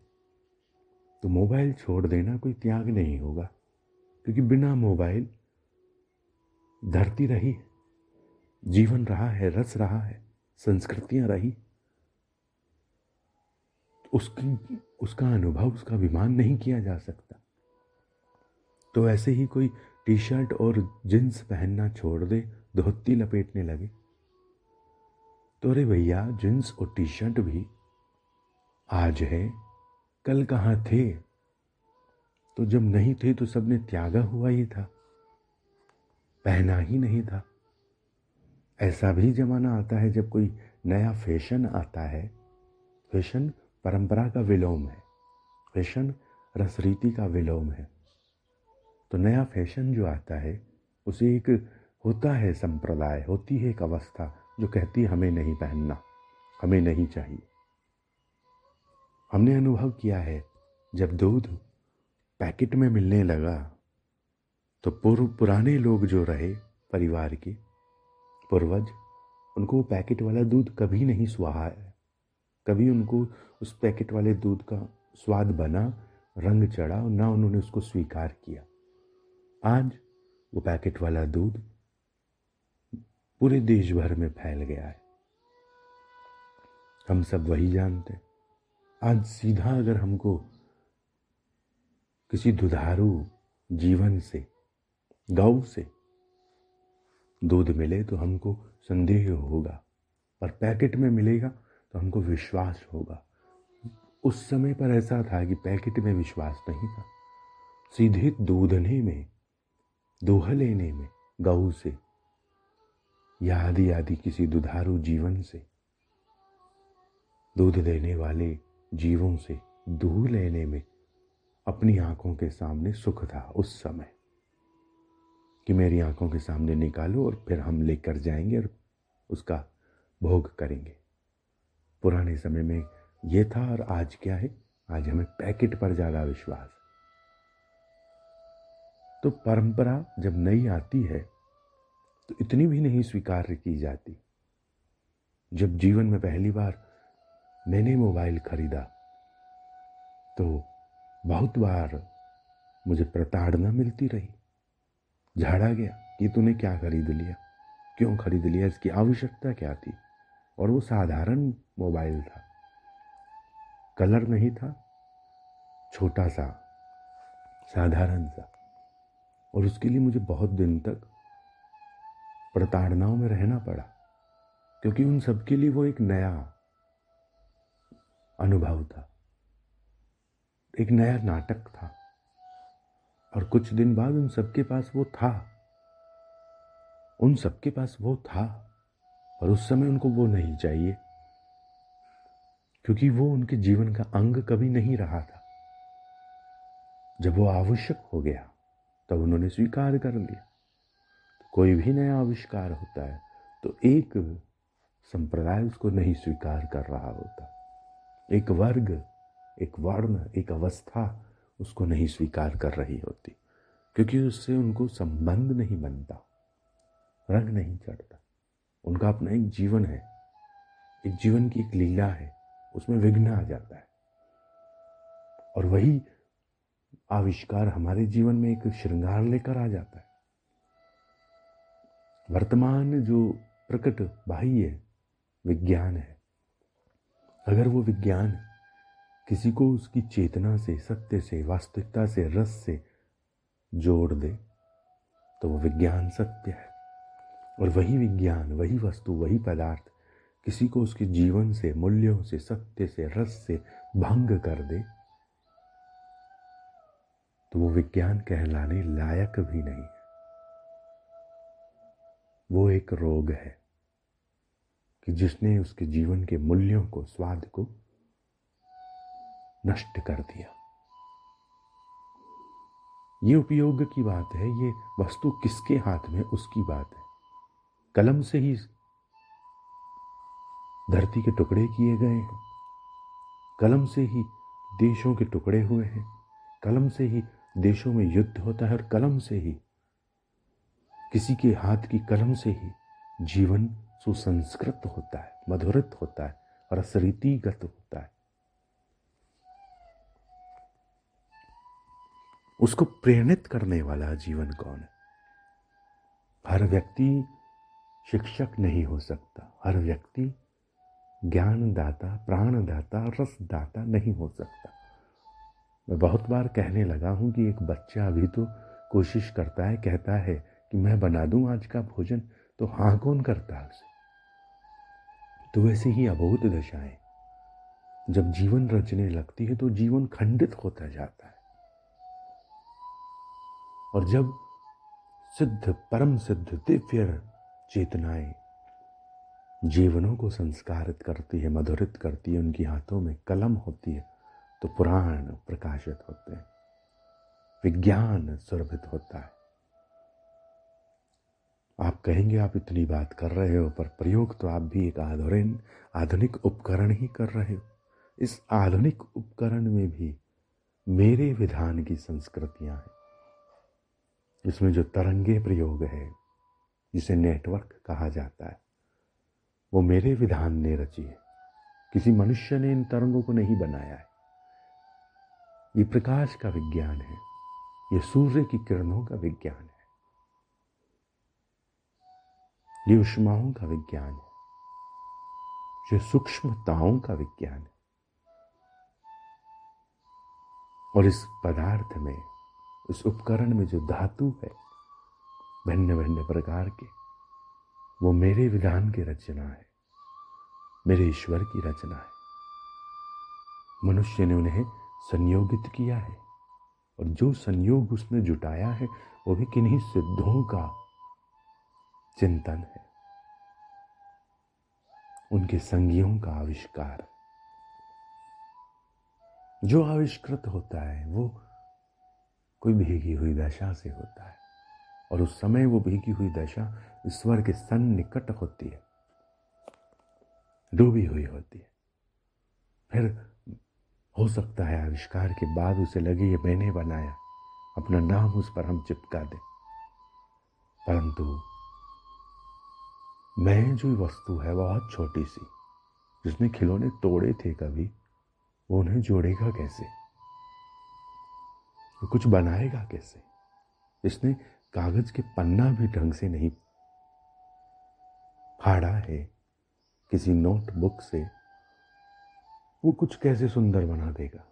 तो मोबाइल छोड़ देना कोई त्याग नहीं होगा, क्योंकि बिना मोबाइल धरती रही, जीवन रहा है, रस रहा है, संस्कृतियां रही, उसका अनुभव, उसका अभिमान नहीं किया जा सकता। तो ऐसे ही कोई टी शर्ट और जींस पहनना छोड़ दे, धोती लपेटने लगे, तो अरे भैया जींस और टी शर्ट भी आज है, कल कहाँ थे। तो जब नहीं थे तो सबने त्यागा हुआ ही था, पहना ही नहीं था। ऐसा भी जमाना आता है जब कोई नया फैशन आता है। फैशन परंपरा का विलोम है, फैशन रसरीति का विलोम है। तो नया फैशन जो आता है उसे एक होता है संप्रदाय, होती है एक अवस्था जो कहती है हमें नहीं पहनना, हमें नहीं चाहिए। हमने अनुभव किया है जब दूध पैकेट में मिलने लगा तो पुराने लोग जो रहे परिवार के पूर्वज, उनको वो पैकेट वाला दूध कभी नहीं सुहा है, कभी उनको उस पैकेट वाले दूध का स्वाद बना, रंग चढ़ा, और ना उन्होंने उसको स्वीकार किया। आज वो पैकेट वाला दूध पूरे देश भर में फैल गया है, हम सब वही जानते हैं। आज सीधा अगर हमको किसी दुधारू जीवन से, गौ से दूध मिले तो हमको संदेह होगा, और पैकेट में मिलेगा तो हमको विश्वास होगा। उस समय पर ऐसा था कि पैकेट में विश्वास नहीं था, सीधे दूधने में, दोह लेने में गऊ से या आदि आदि किसी दुधारू जीवन से, दूध देने वाले जीवों से दूध लेने में अपनी आंखों के सामने सुख था उस समय, कि मेरी आंखों के सामने निकालो और फिर हम लेकर जाएंगे और उसका भोग करेंगे। पुराने समय में ये था, और आज क्या है, आज हमें पैकेट पर ज़्यादा विश्वास। तो परंपरा जब नई आती है तो इतनी भी नहीं स्वीकार की जाती। जब जीवन में पहली बार मैंने मोबाइल खरीदा तो बहुत बार मुझे प्रताड़ना मिलती रही, झाड़ा गया कि तूने क्या खरीद लिया, क्यों खरीद लिया, इसकी आवश्यकता क्या थी। और वो साधारण मोबाइल था, कलर नहीं था, छोटा सा, साधारण सा, और उसके लिए मुझे बहुत दिन तक प्रताड़नाओं में रहना पड़ा, क्योंकि उन सबके लिए वो एक नया अनुभव था, एक नया नाटक था। और कुछ दिन बाद उन सबके पास वो था, उन सबके पास वो था, और उस समय उनको वो नहीं चाहिए, क्योंकि वो उनके जीवन का अंग कभी नहीं रहा था। जब वो आवश्यक हो गया तब उन्होंने स्वीकार कर लिया। तो कोई भी नया आविष्कार होता है तो एक संप्रदाय उसको नहीं स्वीकार कर रहा होता, एक वर्ग, एक वर्ण, एक अवस्था उसको नहीं स्वीकार कर रही होती, क्योंकि उससे उनको संबंध नहीं बनता, रंग नहीं चढ़ता। उनका अपना एक जीवन है, एक जीवन की एक लीला है, उसमें विघ्न आ जाता है। और वही आविष्कार हमारे जीवन में एक श्रृंगार लेकर आ जाता है। वर्तमान जो प्रकट बाह्य विज्ञान है, अगर वो विज्ञान किसी को उसकी चेतना से, सत्य से, वास्तविकता से, रस से जोड़ दे तो वो विज्ञान सत्य है। और वही विज्ञान, वही वस्तु, वही पदार्थ किसी को उसके जीवन से, मूल्यों से, सत्य से, रस से भंग कर दे तो वो विज्ञान कहलाने लायक भी नहीं है। वो एक रोग है कि जिसने उसके जीवन के मूल्यों को, स्वाद को नष्ट कर दिया। ये उपयोग की बात है, ये वस्तु किसके हाथ में उसकी बात है। कलम से ही धरती के टुकड़े किए गए हैं, कलम से ही देशों के टुकड़े हुए हैं, कलम से ही देशों में युद्ध होता है, और कलम से ही, किसी के हाथ की कलम से ही जीवन सुसंस्कृत होता है, मधुरित होता है, रसरीतिगत होता है। उसको प्रेरित करने वाला जीवन कौन है? हर व्यक्ति शिक्षक नहीं हो सकता, हर व्यक्ति ज्ञानदाता, प्राणदाता, रसदाता नहीं हो सकता। मैं बहुत बार कहने लगा हूं कि एक बच्चा अभी तो कोशिश करता है, कहता है कि मैं बना दूं आज का भोजन, तो हाँ कौन करता है उसे? तो वैसे ही अबोध दशाएं जब जीवन रचने लगती है तो जीवन खंडित होता जाता है, और जब सिद्ध, परम सिद्ध दिव्य चेतनाएं जीवनों को संस्कारित करती है, मधुरित करती है, उनकी हाथों में कलम होती है, तो पुराण प्रकाशित होते हैं, विज्ञान सुरभित होता है। आप कहेंगे आप इतनी बात कर रहे हो, पर प्रयोग तो आप भी एक आधुनिक उपकरण ही कर रहे हो। इस आधुनिक उपकरण में भी मेरे विधान की संस्कृतियां हैं। इसमें जो तरंगे प्रयोग है, जिसे नेटवर्क कहा जाता है, वो मेरे विधान ने रची है। किसी मनुष्य ने इन तरंगों को नहीं बनाया है। ये प्रकाश का विज्ञान है, ये सूर्य की किरणों का विज्ञान है, ये ऊष्माओं का विज्ञान है, ये सूक्ष्मताओं का विज्ञान है। और इस पदार्थ में, इस उपकरण में जो धातु है भिन्न भिन्न प्रकार के, वो मेरे विधान की रचना है, मेरे ईश्वर की रचना है। मनुष्य ने उन्हें संयोगित किया है, और जो संयोग उसने जुटाया है वो भी किन्हीं सिद्धों का चिंतन है, उनके संगियों का आविष्कार। जो आविष्कृत होता है वो कोई भीगी हुई दशा से होता है, और उस समय वो भीगी हुई दशा ईश्वर के सन्निकट होती है, डूबी हुई होती है। फिर हो सकता है आविष्कार के बाद उसे लगे ये मैंने बनाया, अपना नाम उस पर हम चिपका दें, परंतु मैं जो वस्तु है बहुत छोटी सी, जिसने खिलौने तोड़े थे कभी, वो उन्हें जोड़ेगा कैसे? वो कुछ बनाएगा कैसे? इसने कागज के पन्ना भी ढंग से नहीं फाड़ा है किसी नोटबुक से, वो कुछ कैसे सुंदर बना देगा?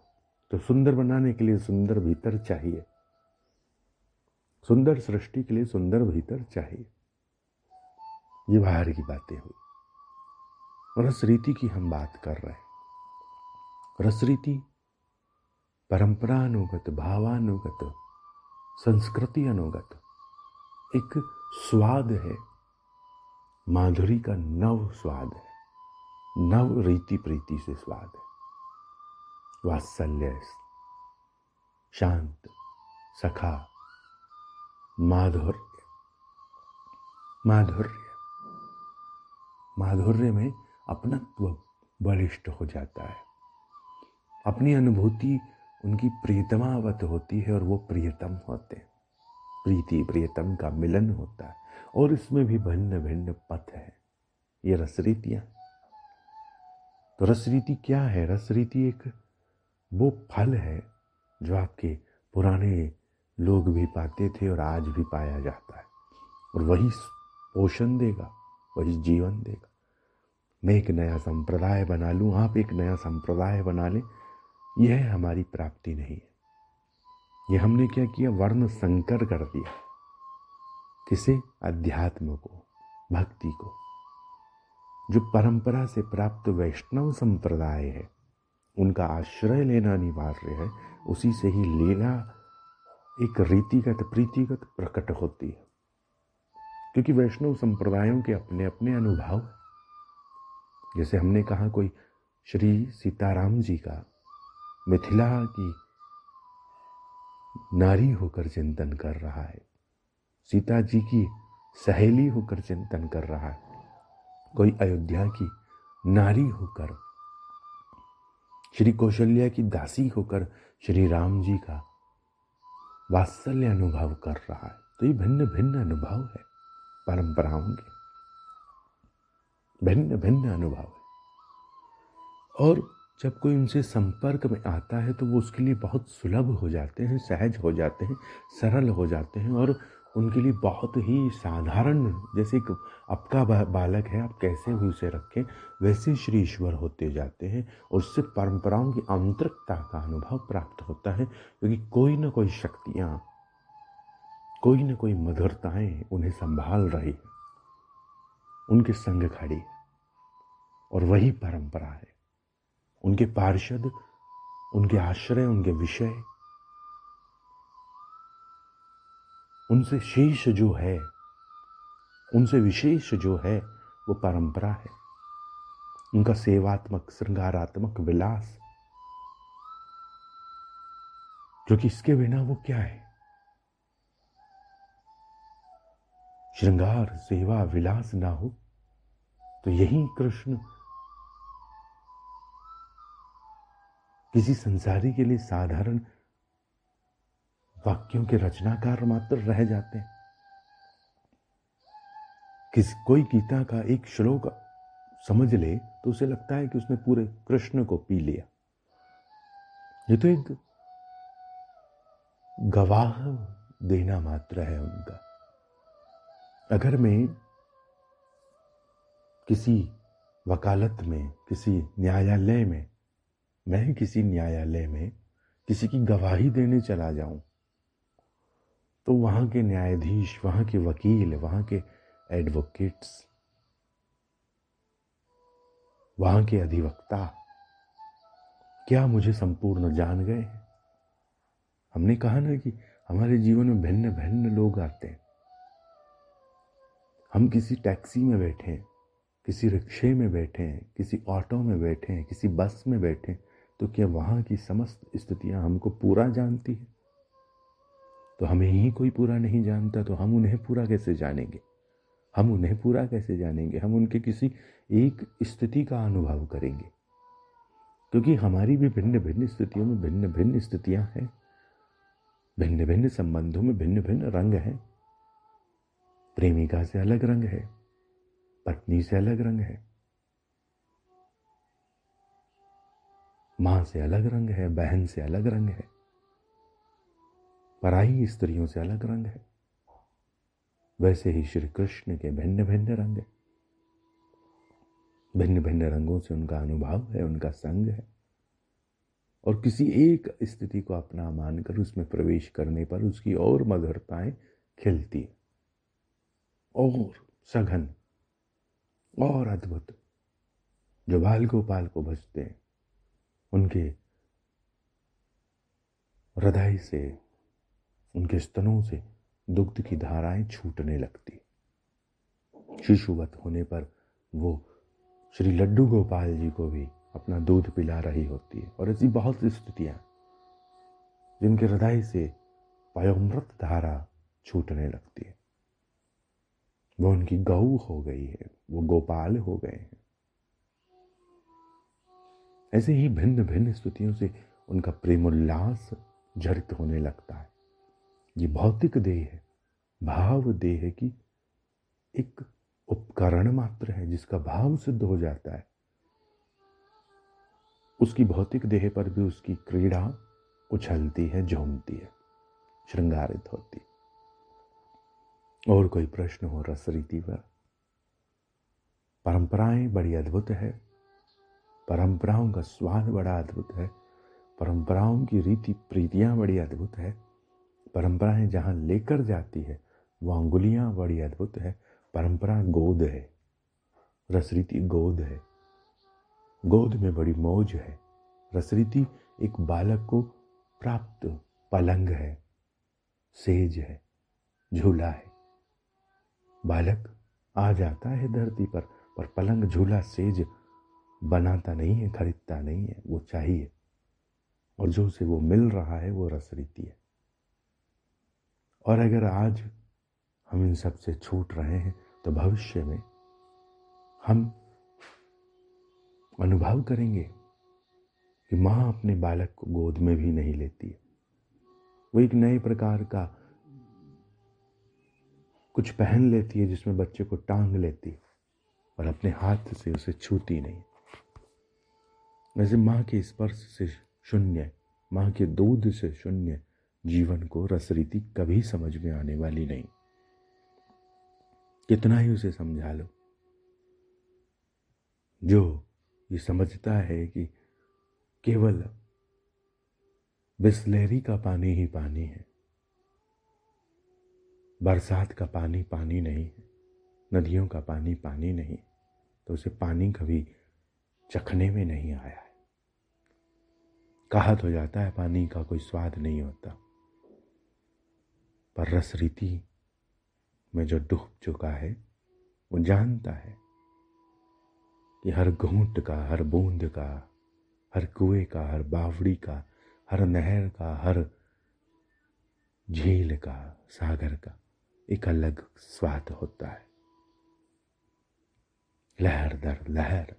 तो सुंदर बनाने के लिए सुंदर भीतर चाहिए, सुंदर सृष्टि के लिए सुंदर भीतर चाहिए। ये बाहर की बातें हुई, और रसरीति की हम बात कर रहे हैं। रसरीति परंपरानुगत, भावानुगत, संस्कृति अनुगत एक स्वाद है, माधुरी का नव स्वाद है, नव रीति प्रीति से स्वाद है। वात्सल्य, शांत, सखा, माधुर्य, माधुर्य, माधुर्य में अपनत्व बलिष्ठ हो जाता है। अपनी अनुभूति उनकी प्रियतमावत होती है, और वो प्रियतम होते हैं। प्रीति प्रियतम का मिलन होता है, और इसमें भी भिन्न भिन्न पथ है। ये रसरीतियां। तो रसरीति क्या है? रसरीति एक वो फल है जो आपके पुराने लोग भी पाते थे और आज भी पाया जाता है, और वही पोषण देगा, वही जीवन देगा। मैं एक नया संप्रदाय बना लूं, आप एक नया संप्रदाय बना लें, यह हमारी प्राप्ति नहीं है। ये हमने क्या किया? वर्ण संकर कर दिया। किसे? अध्यात्म को, भक्ति को। जो परंपरा से प्राप्त वैष्णव संप्रदाय है, उनका आश्रय लेना अनिवार्य है। उसी से ही लीला एक रीतिगत प्रीतिगत प्रकट होती है, क्योंकि वैष्णव संप्रदायों के अपने अपने अनुभव हैं। जैसे हमने कहा, कोई श्री सीताराम जी का मिथिला की नारी होकर चिंतन कर रहा है, सीता जी की सहेली होकर चिंतन कर रहा है, कोई अयोध्या की नारी होकर, श्री कौशल्या की दासी होकर श्री राम जी का वात्सल्य अनुभव कर रहा है। तो ये भिन्न भिन्न अनुभव है, परंपराओं के भिन्न भिन्न अनुभव है। और जब कोई उनसे संपर्क में आता है तो वो उसके लिए बहुत सुलभ हो जाते हैं, सहज हो जाते हैं, सरल हो जाते हैं, और उनके लिए बहुत ही साधारण, जैसे एक आपका बालक है, आप कैसे भी उसे रखें वैसे श्री ईश्वर होते जाते हैं। और उससे परंपराओं की आंतरिकता का अनुभव प्राप्त होता है, क्योंकि कोई ना कोई शक्तियाँ, कोई ना कोई मधुरताएं उन्हें संभाल रही है, उनके संग खड़ी है, और वही परंपरा है। उनके पार्षद, उनके आश्रय, उनके विषय, उनसे शेष जो है, उनसे विशेष जो है वो परंपरा है। उनका सेवात्मक श्रृंगारात्मक विलास, जो कि इसके बिना वो क्या है। श्रृंगार सेवा विलास ना हो तो यही कृष्ण किसी संसारी के लिए साधारण वाक्यों के रचनाकार मात्र रह जाते हैं। कोई गीता का एक श्लोक समझ ले तो उसे लगता है कि उसने पूरे कृष्ण को पी लिया। ये तो एक गवाह देना मात्र है उनका। अगर मैं किसी वकालत में, किसी न्यायालय में, मैं किसी न्यायालय में किसी की गवाही देने चला जाऊं, तो वहां के न्यायाधीश, वहां के वकील, वहां के एडवोकेट्स, वहां के अधिवक्ता क्या मुझे संपूर्ण जान गए हैं? हमने कहा ना कि हमारे जीवन में भिन्न भिन्न लोग आते हैं। हम किसी टैक्सी में बैठे हैं, किसी रिक्शे में बैठे हैं, किसी ऑटो में बैठे हैं, किसी बस में बैठे हैं, तो क्या वहां की समस्त स्थितियां हमको पूरा जानती है? तो हमें ही कोई पूरा नहीं जानता, तो हम उन्हें पूरा कैसे जानेंगे? हम उन्हें पूरा कैसे जानेंगे? हम उनके किसी एक स्थिति का अनुभव करेंगे, क्योंकि हमारी भी भिन्न भिन्न स्थितियों में भिन्न भिन्न स्थितियां हैं, भिन्न भिन्न संबंधों में भिन्न भिन्न रंग हैं। प्रेमिका से अलग रंग है, पत्नी से अलग रंग है, मां से अलग रंग है, बहन से अलग रंग है, पराई स्त्रियों से अलग रंग है। वैसे ही श्री कृष्ण के भिन्न भिन्न रंग है, भिन्न भिन्न रंगों से उनका अनुभव है, उनका संग है। और किसी एक स्थिति को अपना मानकर उसमें प्रवेश करने पर उसकी और मधुरताएं खिलती है, और सघन और अद्भुत। जो बाल गोपाल को भजते हैं, उनके हृदय से, उनके स्तनों से दुग्ध की धाराएं छूटने लगती। शिशुवत होने पर वो श्री लड्डू गोपाल जी को भी अपना दूध पिला रही होती है। और ऐसी बहुत स्थितियां जिनके हृदय से पयोमृत धारा छूटने लगती है। वो उनकी गौ हो गई है, वो गोपाल हो गए हैं। ऐसे ही भिन्न भिन्न स्तुतियों से उनका प्रेमोल्लास झरित होने लगता है। ये भौतिक देह है, भाव देह की एक उपकरण मात्र है, जिसका भाव सिद्ध हो जाता है। उसकी भौतिक देह पर भी उसकी क्रीड़ा उछलती है, झूमती है, श्रृंगारित होती। और कोई प्रश्न हो रस रीति पर? परंपराएं बड़ी अद्भुत है, परंपराओं का स्वाद बड़ा अद्भुत है, परंपराओं की रीति प्रीतियां बड़ी अद्भुत है। परंपराएं जहां लेकर जाती है वो अंगुलियां बड़ी अद्भुत है। परंपरा गोद है, रसरीति गोद है, गोद में बड़ी मौज है। रसरीति एक बालक को प्राप्त पलंग है, सेज है, झूला है। बालक आ जाता है धरती पर पलंग झूला सेज बनाता नहीं है, खरीदता नहीं है, वो चाहिए। और जो उसे वो मिल रहा है वो रस रीति है। और अगर आज हम इन सब से छूट रहे हैं तो भविष्य में हम अनुभव करेंगे कि माँ अपने बालक को गोद में भी नहीं लेती है। वो एक नए प्रकार का कुछ पहन लेती है जिसमें बच्चे को टांग लेती है और अपने हाथ से उसे छूती नहीं। वैसे माँ के स्पर्श से शून्य, माँ के दूध से शून्य जीवन को रसरीति कभी समझ में आने वाली नहीं। कितना ही उसे समझा लो, जो ये समझता है कि केवल बिस्लेरी का पानी ही पानी है, बरसात का पानी पानी नहीं है, नदियों का पानी पानी नहीं, तो उसे पानी कभी चखने में नहीं आया है। कहत हो जाता है पानी का कोई स्वाद नहीं होता, पर रस रीति में जो डूब चुका है वो जानता है कि हर घूंट का, हर बूंद का, हर कुएं का, हर बावड़ी का, हर नहर का, हर झील का, सागर का एक अलग स्वाद होता है। लहर दर लहर,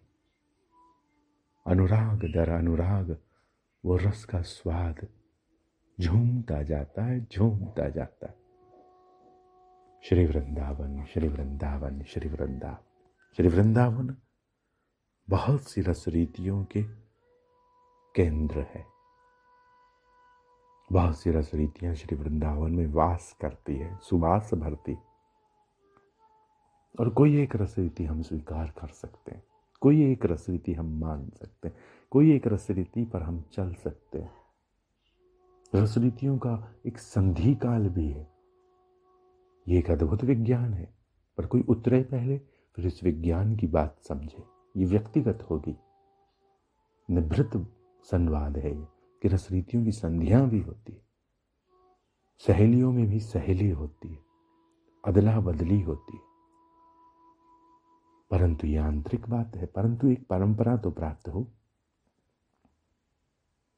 अनुराग दर अनुराग, वो रस का स्वाद झूमता जाता है, झूमता जाता है। श्री वृंदावन, श्री वृंदावन, श्री वृंदावन, श्री वृंदावन बहुत सी रस रीतियों के केंद्र है। बहुत सी रस रीतियां श्री वृंदावन में वास करती है, सुवास भरती। और कोई एक रस रीति हम स्वीकार कर सकते हैं, कोई एक रस रीति हम मान सकते हैं, कोई एक रस रीति पर हम चल सकते हैं। रस रीतियों का एक संधि काल भी है। ये एक अद्भुत विज्ञान है, पर कोई उतरे पहले फिर इस विज्ञान की बात समझे। ये व्यक्तिगत होगी, निभृत संवाद है ये कि रस रीतियों की संधियां भी होती है, सहेलियों में भी सहेली होती है, अदला बदली होती है। परंतु ये आंतरिक बात है, परंतु एक परंपरा तो प्राप्त हो।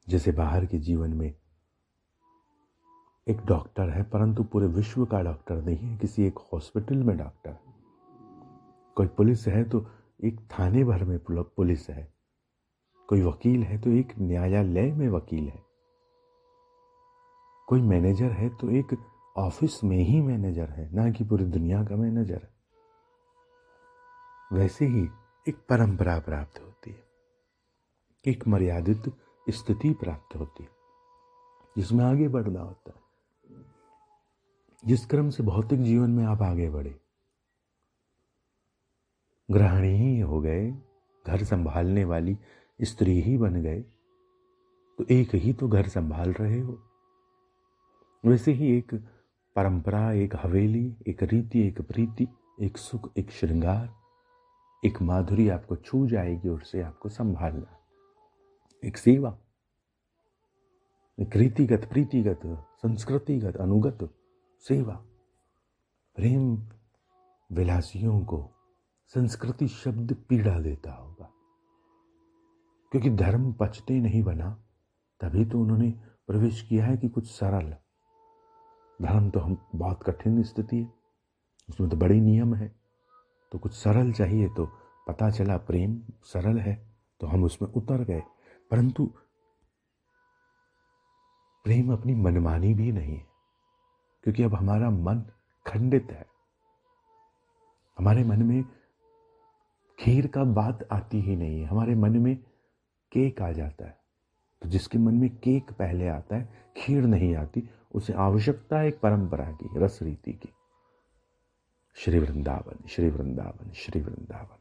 जैसे बाहर के जीवन में एक डॉक्टर है, परंतु पूरे विश्व का डॉक्टर नहीं है, किसी एक हॉस्पिटल में डॉक्टर है। कोई पुलिस है तो एक थाने भर में पुलिस है, कोई वकील है तो एक न्यायालय में वकील है, कोई मैनेजर है तो एक ऑफिस में ही मैनेजर है, ना कि पूरी दुनिया का मैनेजर है। वैसे ही एक परंपरा प्राप्त होती है, एक मर्यादित स्थिति प्राप्त होती है जिसमें आगे बढ़ना होता है। जिस क्रम से भौतिक जीवन में आप आगे बढ़े, गृहिणी ही हो गए, घर संभालने वाली स्त्री ही बन गए, तो एक ही तो घर संभाल रहे हो। वैसे ही एक परंपरा, एक हवेली, एक रीति, एक प्रीति, एक सुख, एक श्रृंगार, एक माधुरी आपको छू जाएगी और उसे आपको संभालना। एक सेवा, एक रीतिगत, प्रीतिगत, संस्कृतिगत, अनुगत सेवा। प्रेम विलासियों को संस्कृति शब्द पीड़ा देता होगा, क्योंकि धर्म पचते नहीं बना, तभी तो उन्होंने प्रवेश किया है कि कुछ सरल। धर्म तो हम बहुत कठिन स्थिति है, उसमें तो बड़े नियम है, तो कुछ सरल चाहिए। तो पता चला प्रेम सरल है तो हम उसमें उतर गए। परंतु प्रेम अपनी मनमानी भी नहीं है, क्योंकि अब हमारा मन खंडित है। हमारे मन में खीर का बात आती ही नहीं है, हमारे मन में केक आ जाता है। तो जिसके मन में केक पहले आता है, खीर नहीं आती, उसे आवश्यकता है एक परंपरा की, रस रीति की। श्री वृंदावन, श्री वृंदावन, श्री वृंदावन।